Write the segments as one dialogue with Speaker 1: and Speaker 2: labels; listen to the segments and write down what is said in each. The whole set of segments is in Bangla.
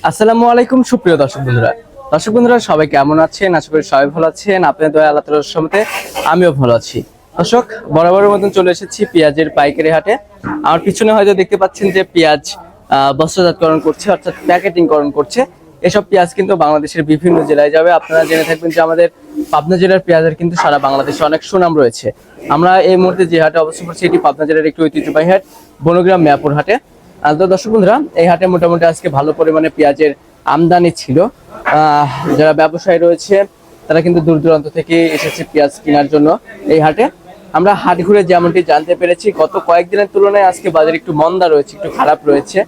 Speaker 1: আসসালামু আলাইকুম সুপ্রিয় দর্শক বন্ধুরা সবাই কেমন আছেন? আশা করি সবাই ভালো আছেন। আপনাদের দয়া আল্লাহ তাআলার রহমতে আমিও ভালো আছি। দর্শক, বরাবরের মতন চলে এসেছি পেঁয়াজের পাইকারি হাটে। আমার পিছনে হয়তো দেখতে পাচ্ছেন যে পেঁয়াজ বস্ত্রজাতকরণ করছে, অর্থাৎ প্যাকেটিংকরণ করছে। এসব পেঁয়াজ কিন্তু বাংলাদেশের বিভিন্ন জেলায় যাবে। আপনারা জেনে থাকবেন যে আমাদের পাবনা জেলার পেঁয়াজের কিন্তু সারা বাংলাদেশে অনেক সুনাম রয়েছে। আমরা এই মুহূর্তে যে হাটে অবস্থান করছি এটি পাবনা জেলার একটি ঐতিহ্যবাহী হাট, বনগ্রাম মিয়াপুর হাটে। তো দর্শক বন্ধুরা, এই হাটে মোটামুটি আজকে ভালো পরিমাণে পেঁয়াজের আমদানি ছিল। যারা ব্যবসায়ী রয়েছে তারা কিন্তু দূর দূরান্ত থেকে এসেছে পেঁয়াজ কেনার জন্য এই হাটে। আমরা হাট ঘুরে যেমনটি জানতে পেরেছি, গত কয়েকদিনের তুলনায় আজকে বাজার একটু মন্দা রয়েছে, একটু খারাপ রয়েছে।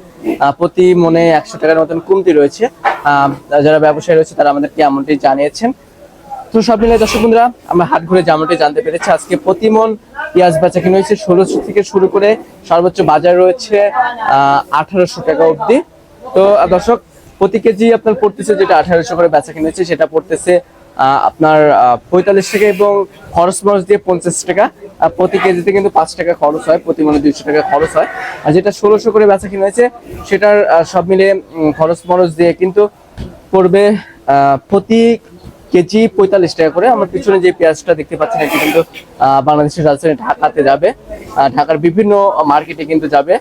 Speaker 1: প্রতি মনে 100 টাকার মতন কমতি রয়েছে। যারা ব্যবসায়ী রয়েছে তারা আমাদেরকে এমনটি জানিয়েছেন। তো সব মিলে দর্শক বন্ধুরা, আমরা হাট ঘুরে যেমনটি জানতে পেরেছি, আজকে প্রতি মন পেঁয়াজ বেচা কিনা হয়েছে 1600 থেকে শুরু করে সর্বোচ্চ বাজার রয়েছে 1800 টাকা অবধি। তো দর্শক, প্রতি কেজি আপনার পড়তেছে, যেটা 1800 করে বেচা কিনা হয়েছে সেটা পড়তেছে আপনার 45 টাকা, এবং খরচ মরচ দিয়ে 50 টাকা। প্রতি কেজিতে কিন্তু 5 টাকা খরচ হয়, প্রতি মনে 200 টাকা খরচ হয়। আর যেটা 1600 করে বেচা কিনা হয়েছে সেটার সব মিলে খরচ মরচ দিয়ে কিন্তু পড়বে প্রতি কেজি 45 টাকা করে। আমার পিছনে যে পেঁয়াজটা দেখতে পাচ্ছেন এটি কিন্তু বাংলাদেশের রাজধানী ঢাকাতে যাবে, ঢাকার বিভিন্ন মার্কেটে কিন্তু যাবে।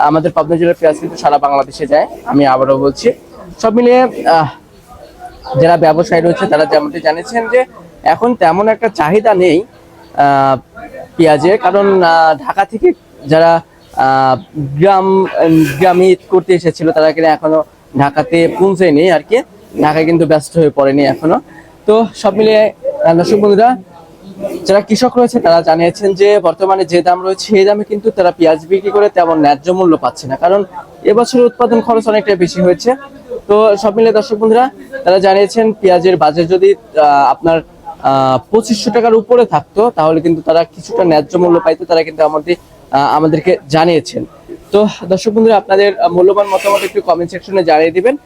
Speaker 1: আমাদের পাবনা জেলার পেঁয়াজ কিন্তু সারা বাংলাদেশে যায়, আমি আবারও বলছি। সব মিলিয়ে যারা ব্যবসায়ী রয়েছে তারা যেমনটি জানিয়েছেন যে এখন তেমন একটা চাহিদা নেই পেঁয়াজের, কারণ ঢাকা থেকে যারা গ্রামে ঈদ করতে এসেছিল তারা কিন্তু এখনো ঢাকাতে পৌঁছায়নি আর কি, ঢাকায় কিন্তু ব্যস্ত হয়ে পড়েনি এখনো। তো সব মিলিয়ে দর্শক বন্ধুরা, যারা কৃষক রয়েছে তারা জানিয়েছেন যে বর্তমানে যে দাম রয়েছে সেই দামে কিন্তু তারা পেঁয়াজ বিক্রি করে তেমন ন্যায্য মূল্য পাচ্ছে না, কারণ এবছরের উৎপাদন খরচ অনেকটা বেশি হয়েছে। তো সব মিলিয়ে দর্শক বন্ধুরা, তারা জানিয়েছেন পেঁয়াজের বাজার যদি আপনার 2500 টাকার উপরে থাকতো তাহলে কিন্তু তারা কিছুটা ন্যায্য মূল্য পাইতো, তারা কিন্তু আমাদেরকে জানিয়েছেন। তো দর্শক বন্ধুরা, আপনাদের মূল্যবান মতামত একটু কমেন্ট সেকশনে জানিয়ে দিবেন।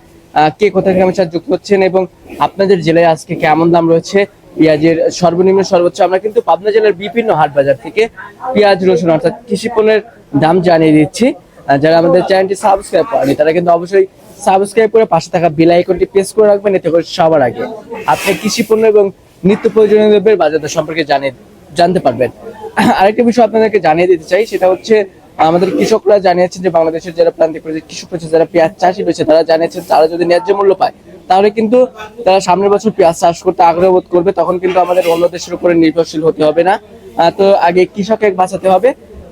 Speaker 1: কে কোথা থেকে আমার সাথে যুক্ত হচ্ছেন এবং আপনাদের জেলায় আজকে কেমন দাম রয়েছে পেঁয়াজের সর্বনিম্ন সর্বোচ্চ। আমরা কিন্তু পাবনা জেলার বিভিন্ন হাট বাজার থেকে পেঁয়াজ, রসুন অর্থাৎ কৃষি পণ্যের দাম জানিয়ে দিচ্ছি। যারা আমাদের চ্যানেলটি সাবস্ক্রাইব করেনি তারা কিন্তু অবশ্যই সাবস্ক্রাইব করে পাশে থাকা বেল আইকনটি প্রেস করে রাখবেন, এতে করে সবার আগে আপনি কৃষি পণ্য এবং নিত্য প্রয়োজনীয় দ্রব্যের বাজার দর সম্পর্কে জানতে পারবেন। আরেকটা বিষয় আপনাদেরকে জানিয়ে দিতে চাই, সেটা হচ্ছে আমাদের কৃষকরা জানিয়েছেন যে বাংলাদেশের যারা প্রান্তিক কৃষক রয়েছে, যারা পেঁয়াজ চাষি রয়েছে তারা জানিয়েছেন তারা যদি ন্যায্য মূল্য পায় তাহলে কিন্তু তারা সামনের বছর পেঁয়াজ চাষ করতে আগ্রহ বোধ করবে, তখন কিন্তু আমাদের অন্য দেশের উপরে নির্ভরশীল হতে হবে না। তো আগে কৃষককে বাঁচাতে হবে।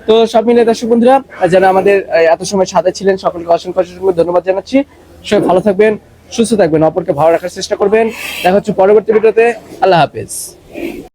Speaker 1: তো সব মিলে দর্শক বন্ধুরা, যারা আমাদের এত সময় সাথে ছিলেন সকলকে অসংখ্য ধন্যবাদ জানাচ্ছি। সবাই ভালো থাকবেন, সুস্থ থাকবেন, অপরকে ভালো রাখার চেষ্টা করবেন। দেখা হচ্ছে পরবর্তী ভিডিওতে। আল্লাহ হাফেজ।